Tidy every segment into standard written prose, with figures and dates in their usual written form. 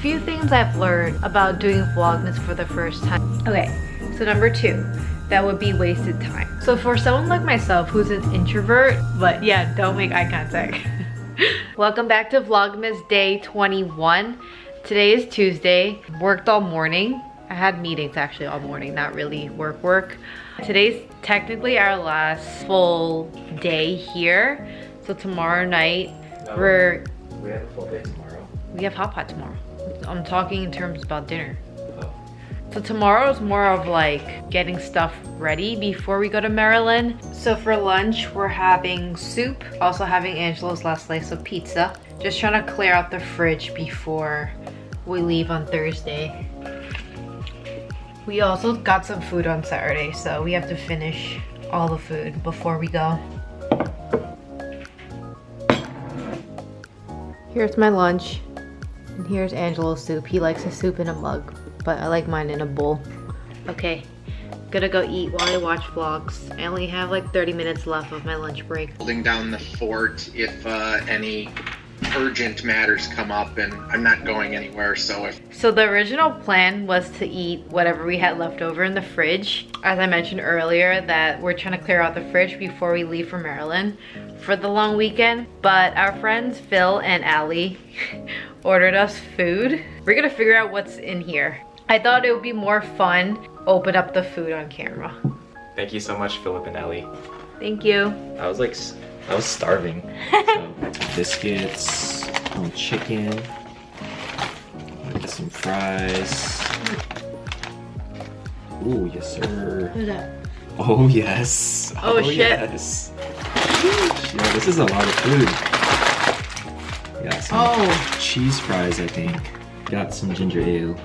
few things I've learned about doing Vlogmas for the first time. Okay, so number 2, that would be wasted time. So for someone like myself who's an introvert, but yeah, don't make eye contact. Welcome back to Vlogmas day 21. Today is Tuesday. Worked all morning. I had meetings actually all morning, not really work. Today's technically our last full day here. So tomorrow night, we have a full day tomorrow. We have hot pot tomorrow. I'm talking in terms about dinner. Oh. So tomorrow is more of like getting stuff ready before we go to Maryland. So for lunch, we're having soup, also having Angelo's last slice of pizza. Just trying to clear out the fridge before we leave on Thursday. We also got some food on Saturday, so we have to finish all the food before we go. Here's my lunch, and here's Angelo's soup. He likes his soup in a mug, but I like mine in a bowl. Okay, gonna go eat while I watch vlogs. I only have like 30 minutes left of my lunch break. Holding down the fort if any urgent matters come up, and I'm not going anywhere, so the original plan was to eat whatever we had left over in the fridge. As I mentioned earlier, that we're trying to clear out the fridge before we leave for Maryland for the long weekend. But our friends Phil and Allie ordered us food. We're gonna figure out what's in here. I thought it would be more fun open up the food on camera. Thank you so much, Philip and Ellie. Thank you. I was starving. So, biscuits, some chicken, get some fries. Ooh, yes sir. What is that? Oh yes. Oh, shit. Yes. Yeah, this is a lot of food. Got some cheese fries, I think. Got some ginger ale.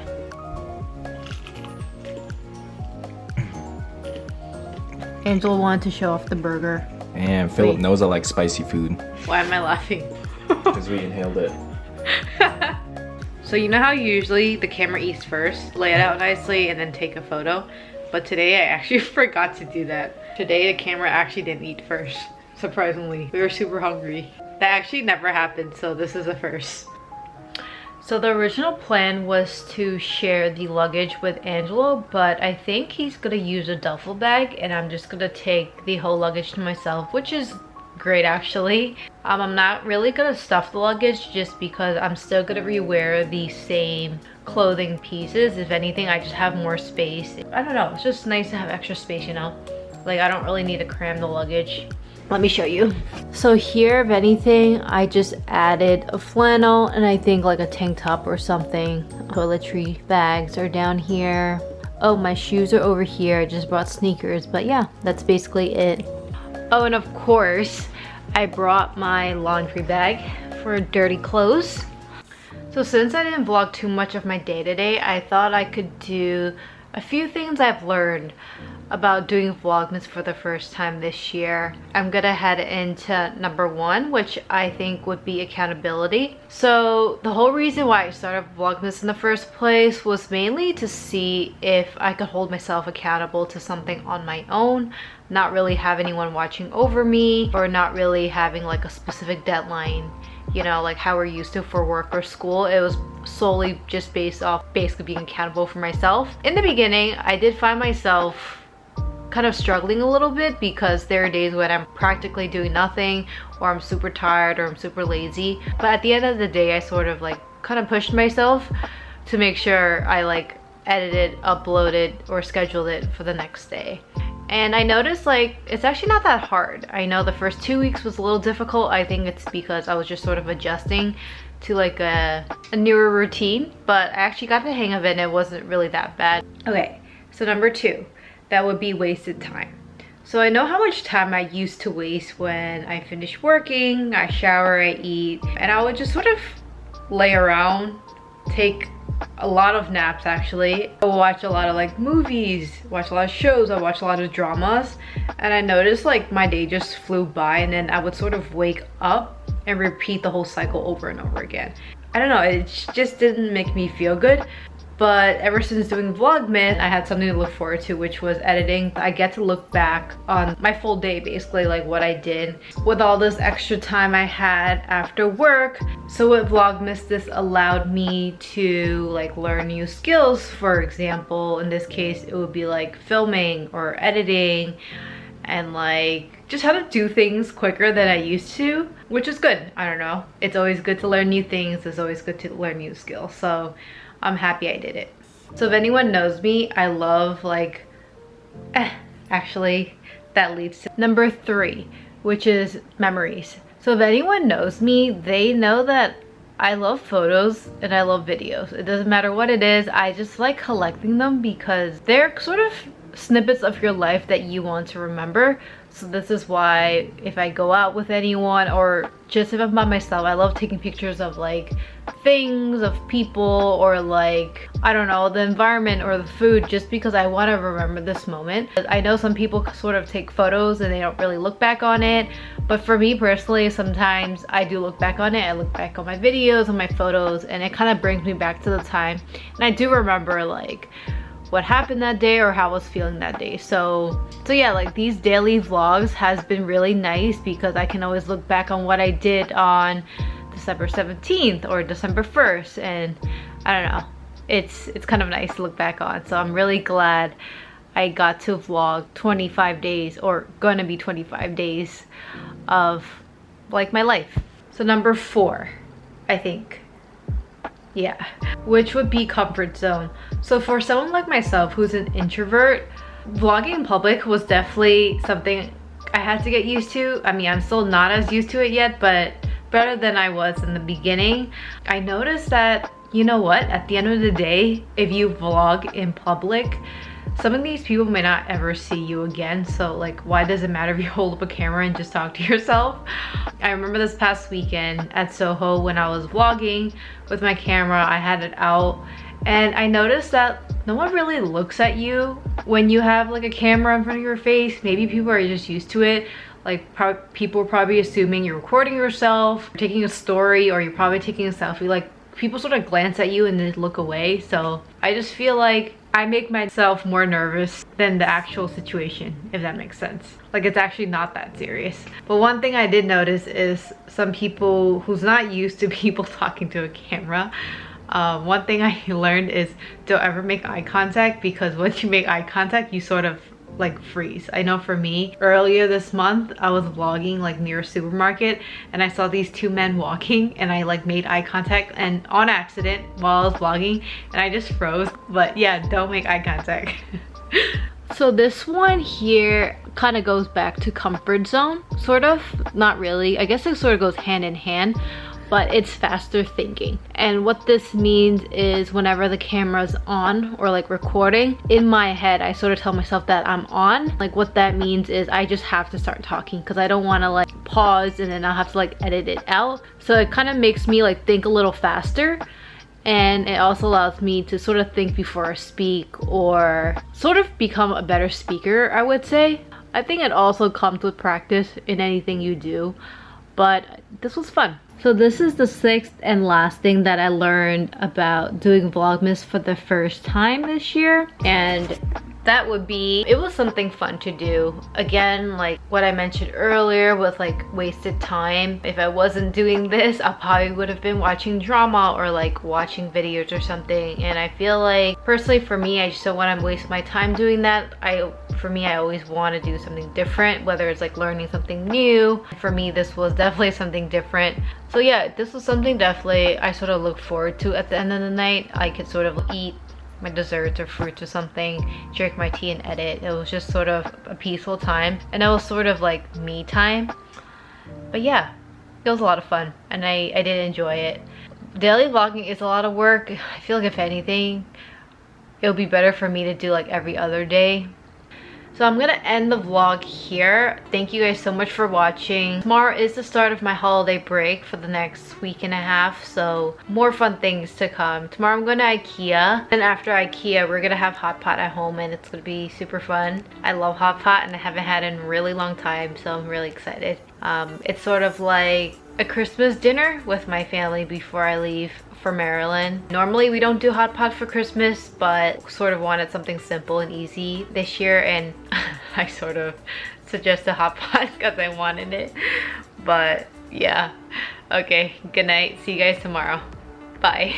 Angelo wanted to show off the burger. And Philip knows I like spicy food. Why am I laughing? Because we inhaled it. So you know how usually the camera eats first, lay it out nicely, and then take a photo? But today I actually forgot to do that. Today the camera actually didn't eat first, surprisingly. We were super hungry. That actually never happened, so this is a first. So the original plan was to share the luggage with Angelo, but I think he's gonna use a duffel bag and I'm just gonna take the whole luggage to myself, which is great actually. I'm not really gonna stuff the luggage just because I'm still gonna rewear the same clothing pieces. If anything, I just have more space. I don't know, it's just nice to have extra space, you know? Like I don't really need to cram the luggage. Let me show you. So here, if anything, I just added a flannel and I think like a tank top or something. Toiletry bags are down here. Oh, my shoes are over here. I just brought sneakers, but yeah, that's basically it. Oh, and of course, I brought my laundry bag for dirty clothes. So since I didn't vlog too much of my day today, I thought I could do a few things I've learned about doing Vlogmas for the first time this year. I'm gonna head into number 1, which I think would be accountability. So the whole reason why I started Vlogmas in the first place was mainly to see if I could hold myself accountable to something on my own, not really have anyone watching over me, or not really having like a specific deadline, you know, like how we're used to for work or school. It was solely just based off basically being accountable for myself. In the beginning, I did find myself kind of struggling a little bit because there are days when I'm practically doing nothing, or I'm super tired, or I'm super lazy. But at the end of the day, I sort of like kind of pushed myself to make sure I like edited, uploaded, or scheduled it for the next day. And I noticed like it's actually not that hard. I know the first 2 weeks was a little difficult. I think it's because I was just sort of adjusting to like a newer routine, but I actually got the hang of it and it wasn't really that bad. Okay, so number 2, that would be wasted time. So I know how much time I used to waste when I finish working, I shower, I eat, and I would just sort of lay around, take a lot of naps actually. I would watch a lot of like movies, watch a lot of shows, I watch a lot of dramas, and I noticed like my day just flew by, and then I would sort of wake up and repeat the whole cycle over and over again. I don't know, it just didn't make me feel good. But ever since doing Vlogmas, I had something to look forward to, which was editing. I get to look back on my full day, basically, like what I did with all this extra time I had after work. So with Vlogmas, this allowed me to like learn new skills. For example, in this case, it would be like filming or editing, and like just how to do things quicker than I used to, which is good. I don't know. It's always good to learn new things. It's always good to learn new skills. So I'm happy I did it. So if anyone knows me, I love like, actually that leads to number 3, which is memories. So if anyone knows me, they know that I love photos and I love videos. It doesn't matter what it is, I just like collecting them because they're sort of snippets of your life that you want to remember. So this is why if I go out with anyone or just if I'm by myself, I love taking pictures of like things, of people, or like, I don't know, the environment or the food, just because I want to remember this moment. I know some people sort of take photos and they don't really look back on it, but for me personally, sometimes I do look back on it. I look back on my videos, on my photos, and it kind of brings me back to the time, and I do remember like what happened that day or how I was feeling that day. So yeah, like these daily vlogs has been really nice because I can always look back on what I did on December 17th or December 1st, and I don't know, it's kind of nice to look back on. So I'm really glad I got to vlog 25 days, or gonna be 25 days of like my life. So number 4, I think, yeah, which would be comfort zone. So for someone like myself who's an introvert, vlogging in public was definitely something I had to get used to. I mean, I'm still not as used to it yet, but better than I was in the beginning. I noticed that, you know what, at the end of the day, if you vlog in public, some of these people may not ever see you again. So like, why does it matter if you hold up a camera and just talk to yourself? I remember this past weekend at Soho when I was vlogging with my camera, I had it out, and I noticed that no one really looks at you when you have like a camera in front of your face. Maybe people are just used to it. Like people are probably assuming you're recording yourself, taking a story, or you're probably taking a selfie. Like people sort of glance at you and then look away. So I just feel like I make myself more nervous than the actual situation, if that makes sense. Like it's actually not that serious. But one thing I did notice is some people who's not used to people talking to a camera, one thing I learned is don't ever make eye contact, because once you make eye contact, you sort of like freeze. I know for me, earlier this month, I was vlogging like near a supermarket and I saw these 2 men walking and I like made eye contact, and on accident while I was vlogging, and I just froze. But yeah, don't make eye contact. So this one here kind of goes back to comfort zone, sort of, not really. I guess it sort of goes hand in hand, but it's faster thinking. And what this means is whenever the camera's on or like recording, in my head I sort of tell myself that I'm on. Like what that means is I just have to start talking because I don't want to like pause and then I'll have to like edit it out. So it kind of makes me like think a little faster, and it also allows me to sort of think before I speak, or sort of become a better speaker, I would say. I think it also comes with practice in anything you do, but this was fun. So this is the 6th and last thing that I learned about doing Vlogmas for the first time this year, and that would be, it was something fun to do. Again, like what I mentioned earlier with like wasted time. If I wasn't doing this, I probably would have been watching drama or like watching videos or something, and I feel like personally for me, I just don't want to waste my time doing that. For me, I always want to do something different, whether it's like learning something new. For me, this was definitely something different. So yeah, this was something definitely I sort of looked forward to at the end of the night. I could sort of eat my desserts or fruits or something, drink my tea and edit. It was just sort of a peaceful time, and it was sort of like me time. But yeah, it was a lot of fun and I did enjoy it. Daily vlogging is a lot of work. I feel like if anything, it would be better for me to do like every other day. So I'm gonna end the vlog here. Thank you guys so much for watching. Tomorrow is the start of my holiday break for the next week and a half, so more fun things to come. Tomorrow I'm going to IKEA, and after IKEA we're gonna have hot pot at home, and it's gonna be super fun. I love hot pot and I haven't had it in a really long time, so I'm really excited. It's sort of like a Christmas dinner with my family before I leave for Maryland. Normally we don't do hot pot for Christmas, but sort of wanted something simple and easy this year, and I sort of suggested hot pot because I wanted it. But yeah, okay, good night, see you guys tomorrow, bye.